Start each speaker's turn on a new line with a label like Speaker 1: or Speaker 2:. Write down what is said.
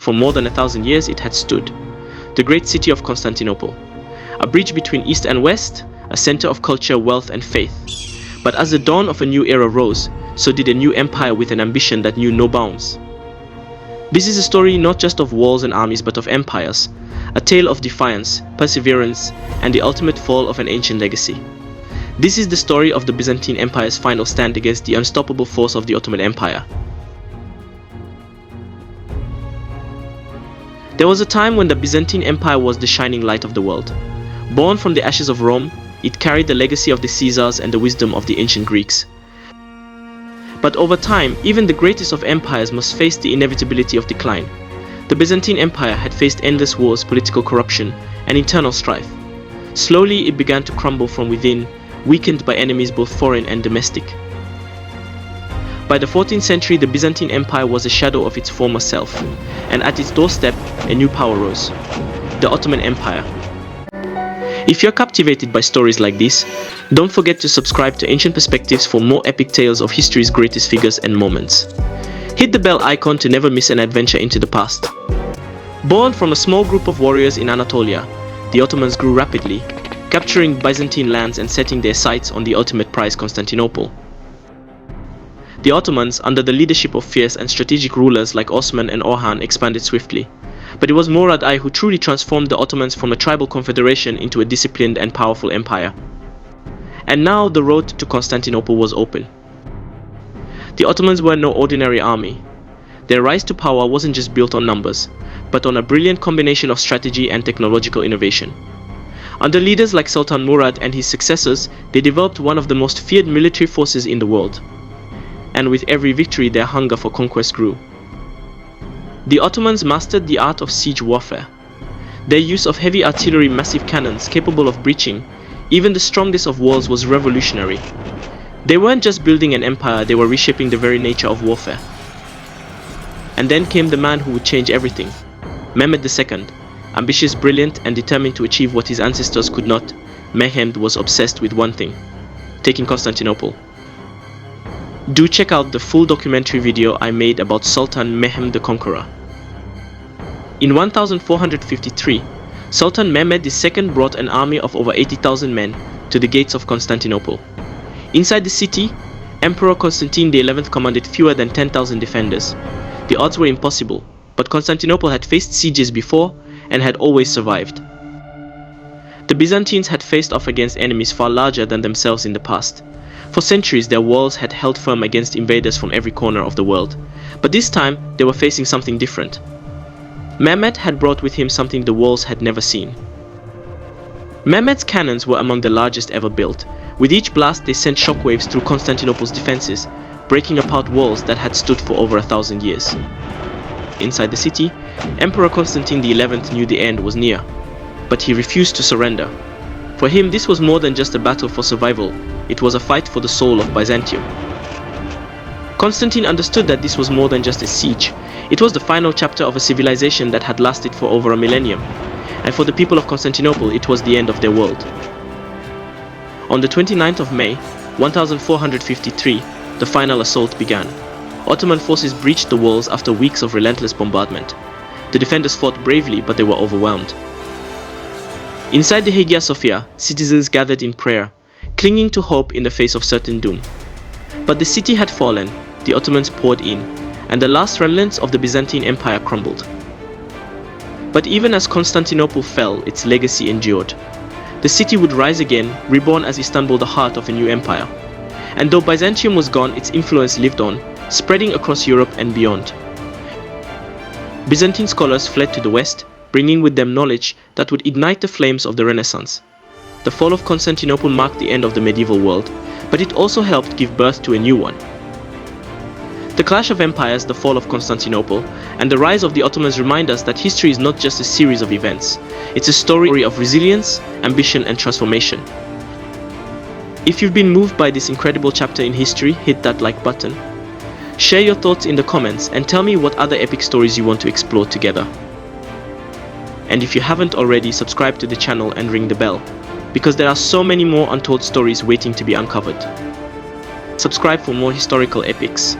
Speaker 1: For more than 1,000 years it had stood, the great city of Constantinople, a bridge between East and West, a center of culture, wealth and faith. But as the dawn of a new era rose, so did a new empire with an ambition that knew no bounds. This is a story not just of walls and armies but of empires, a tale of defiance, perseverance, and the ultimate fall of an ancient legacy. This is the story of the Byzantine Empire's final stand against the unstoppable force of the Ottoman Empire. There was a time when the Byzantine Empire was the shining light of the world. Born from the ashes of Rome, it carried the legacy of the Caesars and the wisdom of the ancient Greeks. But over time, even the greatest of empires must face the inevitability of decline. The Byzantine Empire had faced endless wars, political corruption, and internal strife. Slowly, it began to crumble from within, weakened by enemies both foreign and domestic. By the 14th century, the Byzantine Empire was a shadow of its former self, and at its doorstep, a new power rose: the Ottoman Empire. If you're captivated by stories like this, don't forget to subscribe to Ancient Perspectives for more epic tales of history's greatest figures and moments. Hit the bell icon to never miss an adventure into the past. Born from a small group of warriors in Anatolia, the Ottomans grew rapidly, capturing Byzantine lands and setting their sights on the ultimate prize, Constantinople. The Ottomans, under the leadership of fierce and strategic rulers like Osman and Orhan, expanded swiftly. But it was Murad I who truly transformed the Ottomans from a tribal confederation into a disciplined and powerful empire. And now the road to Constantinople was open. The Ottomans were no ordinary army. Their rise to power wasn't just built on numbers, but on a brilliant combination of strategy and technological innovation. Under leaders like Sultan Murad and his successors, they developed one of the most feared military forces in the world. And with every victory, their hunger for conquest grew. The Ottomans mastered the art of siege warfare. Their use of heavy artillery, massive cannons capable of breaching even the strongest of walls was revolutionary. They weren't just building an empire, they were reshaping the very nature of warfare. And then came the man who would change everything: Mehmed II. Ambitious, brilliant, and determined to achieve what his ancestors could not, Mehmed was obsessed with one thing: taking Constantinople. Do check out the full documentary video I made about Sultan Mehmed the Conqueror. In 1453, Sultan Mehmed II brought an army of over 80,000 men to the gates of Constantinople. Inside the city, Emperor Constantine XI commanded fewer than 10,000 defenders. The odds were impossible, but Constantinople had faced sieges before and had always survived. The Byzantines had faced off against enemies far larger than themselves in the past. For centuries, their walls had held firm against invaders from every corner of the world. But this time, they were facing something different. Mehmed had brought with him something the walls had never seen. Mehmed's cannons were among the largest ever built. With each blast, they sent shockwaves through Constantinople's defenses, breaking apart walls that had stood for over 1,000 years. Inside the city, Emperor Constantine XI knew the end was near, but he refused to surrender. For him, this was more than just a battle for survival, it was a fight for the soul of Byzantium. Constantine understood that this was more than just a siege. It was the final chapter of a civilization that had lasted for over a millennium, and for the people of Constantinople, it was the end of their world. On the 29th of May, 1453, the final assault began. Ottoman forces breached the walls after weeks of relentless bombardment. The defenders fought bravely, but they were overwhelmed. Inside the Hagia Sophia, citizens gathered in prayer, clinging to hope in the face of certain doom. But the city had fallen, the Ottomans poured in, and the last remnants of the Byzantine Empire crumbled. But even as Constantinople fell, its legacy endured. The city would rise again, reborn as Istanbul, the heart of a new empire. And though Byzantium was gone, its influence lived on, spreading across Europe and beyond. Byzantine scholars fled to the west, bringing with them knowledge that would ignite the flames of the Renaissance. The fall of Constantinople marked the end of the medieval world, but it also helped give birth to a new one. The clash of empires, the fall of Constantinople, and the rise of the Ottomans remind us that history is not just a series of events. It's a story of resilience, ambition, and transformation. If you've been moved by this incredible chapter in history, hit that like button. Share your thoughts in the comments and tell me what other epic stories you want to explore together. And if you haven't already, subscribe to the channel and ring the bell, because there are so many more untold stories waiting to be uncovered. Subscribe for more historical epics.